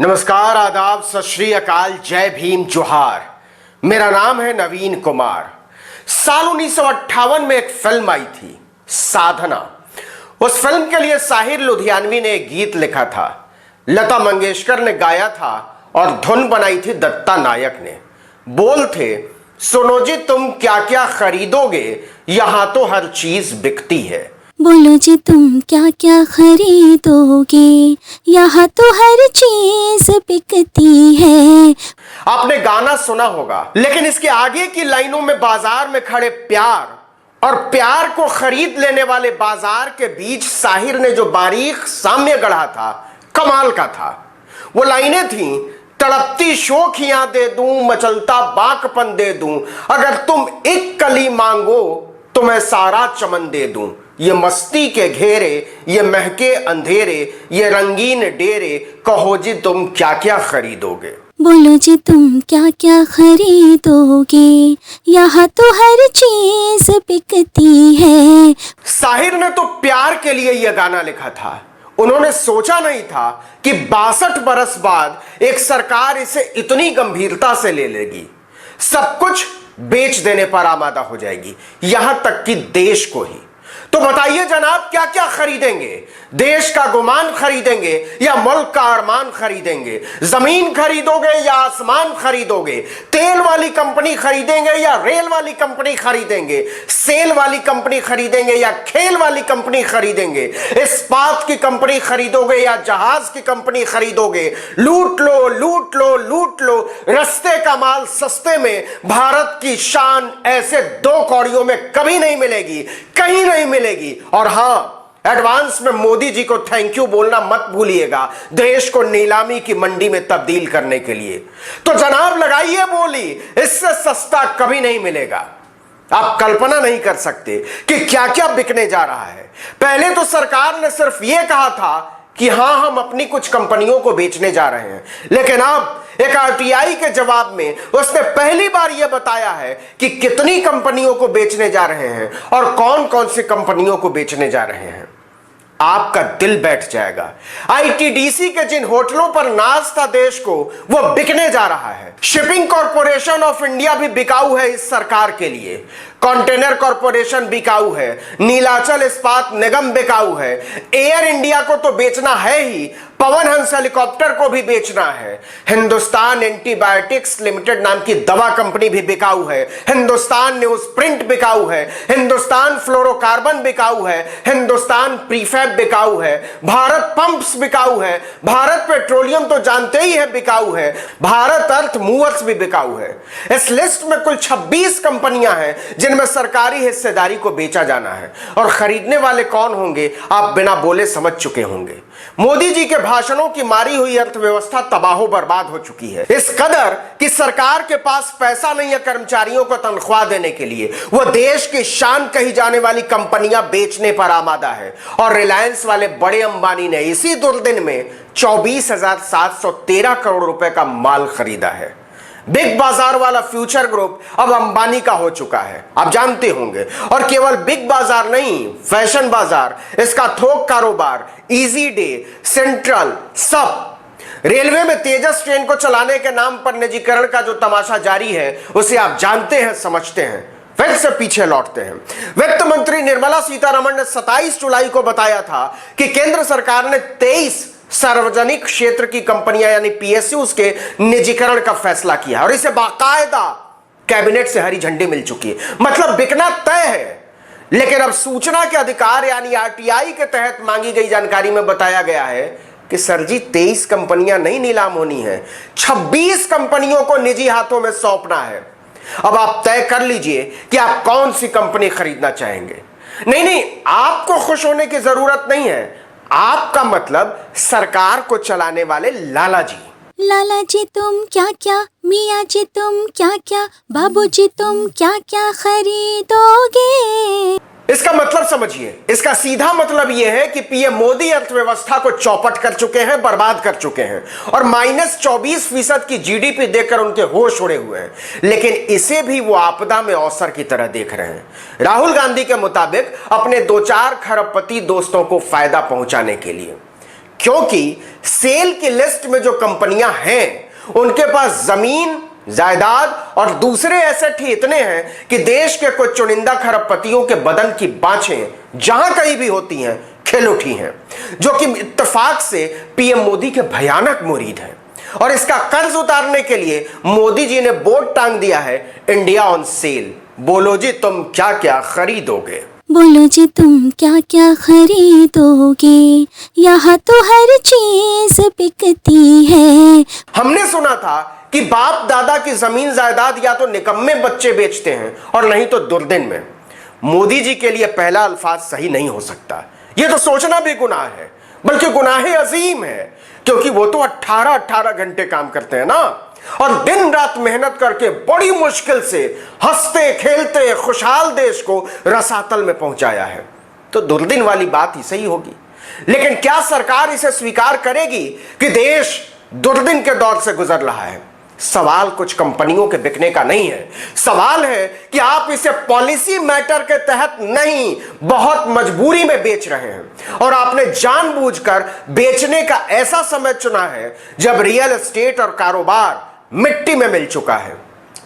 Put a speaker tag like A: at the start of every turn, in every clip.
A: नमस्कार, आदाब, सत श्री अकाल, जय भीम, जोहार। मेरा नाम है नवीन कुमार। साल 1958 में एक फिल्म आई थी, साधना। उस फिल्म के लिए साहिर लुधियानवी ने एक गीत लिखा था, लता मंगेशकर ने गाया था और धुन बनाई थी दत्ता नायक ने। बोल थे, सुनो जी तुम क्या क्या खरीदोगे, यहां तो हर चीज बिकती है।
B: बोलो जी तुम क्या क्या खरीदोगे, यहाँ तो हर चीज बिकती है।
A: आपने गाना सुना होगा, लेकिन इसके आगे की लाइनों में बाजार में खड़े प्यार और प्यार को खरीद लेने वाले बाजार के बीच साहिर ने जो बारीक साम्य गढ़ा था, कमाल का था। वो लाइनें थीं, तड़पती शोखियां दे दूं, मचलता बाकपन दे दूं, अगर तुम एक कली मांगो तो मैं सारा चमन दे दूं। ये मस्ती के घेरे, ये महके अंधेरे, ये रंगीन डेरे, कहो जी तुम क्या क्या खरीदोगे।
B: बोलो जी तुम क्या क्या खरीदोगे, यहाँ तो हर चीज बिकती है।
A: साहिर ने तो प्यार के लिए यह गाना लिखा था। उन्होंने सोचा नहीं था कि 62 बरस बाद एक सरकार इसे इतनी गंभीरता से ले लेगी, सब कुछ बेच देने पर आमादा हो जाएगी, यहां तक कि देश को ही। तो बताइए जनाब, क्या क्या खरीदेंगे? देश का गुमान खरीदेंगे या मुल्क का अरमान खरीदेंगे? जमीन खरीदोगे या आसमान खरीदोगे? तेल वाली कंपनी खरीदेंगे या रेल वाली कंपनी खरीदेंगे? सेल वाली कंपनी खरीदेंगे या खेल वाली कंपनी खरीदेंगे? इस्पात की कंपनी खरीदोगे या जहाज की कंपनी खरीदोगे? लूट लो, लूट लो, लूट लो, रस्ते का माल सस्ते में। भारत की शान ऐसे दो कौड़ियों में कभी नहीं मिलेगी, कहीं नहीं मिलेगी। और हां, एडवांस में मोदी जी को थैंक यू बोलना मत भूलिएगा, देश को नीलामी की मंडी में तब्दील करने के लिए। तो जनाब लगाइए बोली, इससे सस्ता कभी नहीं मिलेगा। आप कल्पना नहीं कर सकते कि क्या क्या बिकने जा रहा है। पहले तो सरकार ने सिर्फ यह कहा था कि हां, हम अपनी कुछ कंपनियों को बेचने जा रहे हैं, लेकिन अब एक आरटीआई के जवाब में उसने पहली बार यह बताया है कि कितनी कंपनियों को बेचने जा रहे हैं और कौन कौन सी कंपनियों को बेचने जा रहे हैं। आपका दिल बैठ जाएगा। आईटीडीसी के जिन होटलों पर नाज था देश को, वो बिकने जा रहा है। शिपिंग कॉरपोरेशन ऑफ इंडिया भी बिकाऊ है इस सरकार के लिए। कंटेनर कॉरपोरेशन बिकाऊ है, नीलाचल इस्पात निगम बिकाऊ है, एयर इंडिया को तो बेचना है ही, पवन हंस हेलीकॉप्टर को भी बेचना है। हिंदुस्तान एंटीबायोटिक्स लिमिटेड नाम की दवा कंपनी भी बिकाऊ है। हिंदुस्तान न्यूज प्रिंट बिकाऊ है। हिंदुस्तान फ्लोरोकार्बन बिकाऊ है। हिंदुस्तान प्रीफैब बिकाऊ है। भारत पंप्स बिकाऊ है। भारत पेट्रोलियम तो जानते ही है बिकाऊ है। भारत अर्थ मूवर्स भी बिकाऊ है। इस लिस्ट में कुल 26 कंपनियां हैं जिनमें सरकारी हिस्सेदारी को बेचा जाना है। और खरीदने वाले कौन होंगे आप बिना बोले समझ चुके होंगे। मोदी जी के भाषणों की मारी हुई अर्थव्यवस्था तबाहो बर्बाद हो चुकी है, इस कदर कि सरकार के पास पैसा नहीं है कर्मचारियों को तनख्वाह देने के लिए। वो देश की शान कही जाने वाली कंपनियां बेचने पर आमादा है। और रिलायंस वाले बड़े अंबानी ने इसी दुर्दिन में 24,713 करोड़ रुपए का माल खरीदा है। बिग बाजार वाला फ्यूचर ग्रुप अब अंबानी का हो चुका है, आप जानते होंगे। और केवल बिग बाजार नहीं, फैशन बाजार, इसका थोक कारोबार, इजी डे, सेंट्रल, सब। रेलवे में तेजस ट्रेन को चलाने के नाम पर निजीकरण का जो तमाशा जारी है, उसे आप जानते हैं, समझते हैं। फिर से पीछे लौटते हैं। वित्त मंत्री निर्मला सीतारमण ने 27 जुलाई को बताया था कि केंद्र सरकार ने 23 सार्वजनिक क्षेत्र की कंपनियां यानी पीएसयूज के निजीकरण का फैसला किया और इसे बाकायदा कैबिनेट से हरी झंडी मिल चुकी है, मतलब बिकना तय है। लेकिन अब सूचना के अधिकार यानी आरटीआई के तहत मांगी गई जानकारी में बताया गया है कि सर जी 23 कंपनियां नहीं नीलाम होनी है, 26 कंपनियों को निजी हाथों में सौंपना है। अब आप तय कर लीजिए कि आप कौन सी कंपनी खरीदना चाहेंगे। नहीं, आपको खुश होने की जरूरत नहीं है, आपका मतलब सरकार को चलाने वाले लाला जी।
B: लाला जी तुम क्या क्या, मियाँ जी तुम क्या क्या, बाबू जी तुम क्या क्या खरीदोगे।
A: इसका मतलब समझिए, इसका सीधा मतलब यह है कि पीएम मोदी अर्थव्यवस्था को चौपट कर चुके हैं, बर्बाद कर चुके हैं और -24% की जीडीपी देकर उनके होश उड़े हुए हैं। लेकिन इसे भी वो आपदा में अवसर की तरह देख रहे हैं। राहुल गांधी के मुताबिक अपने 2-4 खरबपति दोस्तों को फायदा पहुंचाने के लिए। क्योंकि सेल की लिस्ट में जो कंपनियां हैं उनके पास जमीन, जायदाद और दूसरे एसेट ही इतने हैं कि देश के कुछ चुनिंदा खरबपतियों के बदन की बाँछें जहां कहीं भी होती हैं खिल उठी हैं, जो कि इत्तेफाक से पीएम मोदी के भयानक मुरीद हैं। और इसका कर्ज उतारने के लिए मोदी जी ने बोर्ड टांग दिया है, इंडिया ऑन सेल, बोलो जी तुम क्या क्या खरीदोगे।
B: बोलो जी तुम क्या क्या खरीदोगे, यहाँ तो हर चीज बिकती है।
A: हमने सुना था कि बाप दादा की जमीन जायदाद या तो निकम्मे बच्चे बेचते हैं और नहीं तो दुर्दिन में। मोदी जी के लिए पहला अल्फाज सही नहीं हो सकता, यह तो सोचना भी गुनाह है, बल्कि गुनाह अजीम है, क्योंकि वो तो 18-18 घंटे काम करते हैं ना, और दिन रात मेहनत करके बड़ी मुश्किल से हंसते खेलते खुशहाल देश को रसातल में पहुंचाया है। तो दुर्दिन वाली बात ही सही होगी, लेकिन क्या सरकार इसे स्वीकार करेगी कि देश दुर्दिन के दौर से गुजर रहा है? सवाल कुछ कंपनियों के बिकने का नहीं है, सवाल है कि आप इसे पॉलिसी मैटर के तहत नहीं, बहुत मजबूरी में बेच रहे हैं। और आपने जानबूझकर बेचने का ऐसा समय चुना है जब रियल एस्टेट और कारोबार मिट्टी में मिल चुका है।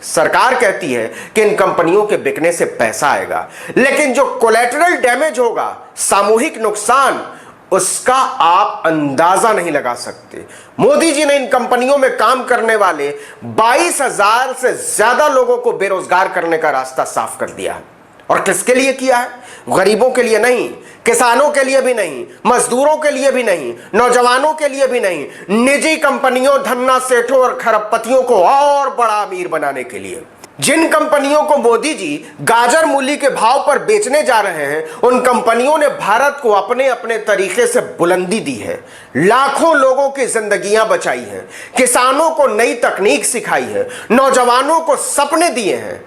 A: सरकार कहती है कि इन कंपनियों के बिकने से पैसा आएगा, लेकिन जो कोलैटरल डैमेज होगा, सामूहिक नुकसान, उसका आप अंदाजा नहीं लगा सकते। मोदी जी ने इन कंपनियों में काम करने वाले 22,000 से ज्यादा लोगों को बेरोजगार करने का रास्ता साफ कर दिया है। और किसके लिए किया है? गरीबों के लिए नहीं, किसानों के लिए भी नहीं, मजदूरों के लिए भी नहीं, नौजवानों के लिए भी नहीं, निजी कंपनियों, धन्ना सेठों और खरबपतियों को और बड़ा अमीर बनाने के लिए। जिन कंपनियों को मोदी जी गाजर मूली के भाव पर बेचने जा रहे हैं, उन कंपनियों ने भारत को अपने अपने तरीके से बुलंदी दी है, लाखों लोगों की जिंदगियां बचाई हैं, किसानों को नई तकनीक सिखाई है, नौजवानों को सपने दिए हैं।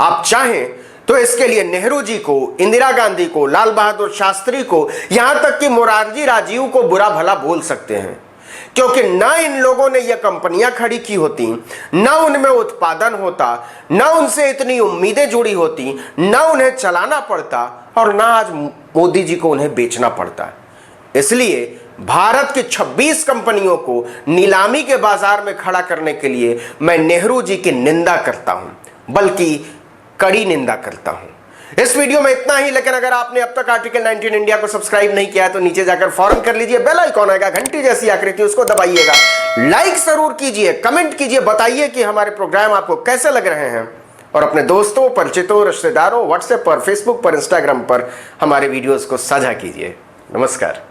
A: आप चाहें तो इसके लिए नेहरू जी को, इंदिरा गांधी को, लाल बहादुर शास्त्री को, यहां तक कि मोरारजी राजीव को बुरा भला बोल सकते हैं, क्योंकि ना इन लोगों ने यह कंपनियां खड़ी की होती, ना उनमें उत्पादन होता, ना उनसे इतनी उम्मीदें जुड़ी होती, ना उन्हें चलाना पड़ता, और ना आज मोदी जी को उन्हें बेचना पड़ता। इसलिए भारत की 26 कंपनियों को नीलामी के बाजार में खड़ा करने के लिए मैं नेहरू जी की निंदा करता हूं, बल्कि कड़ी निंदा करता हूं। इस वीडियो में इतना ही, लेकिन अगर आपने अब तक आर्टिकल 19 इंडिया को सब्सक्राइब नहीं किया है तो नीचे जाकर फौरन कर लीजिए। बेल आइकॉन आएगा, घंटी जैसी आकृति, उसको दबाइएगा, लाइक जरूर कीजिए, कमेंट कीजिए, बताइए कि हमारे प्रोग्राम आपको कैसे लग रहे हैं, और अपने दोस्तों, परिचितों, रिश्तेदारों, व्हाट्सएप पर, फेसबुक पर, इंस्टाग्राम पर हमारे वीडियोस को साझा कीजिए। नमस्कार।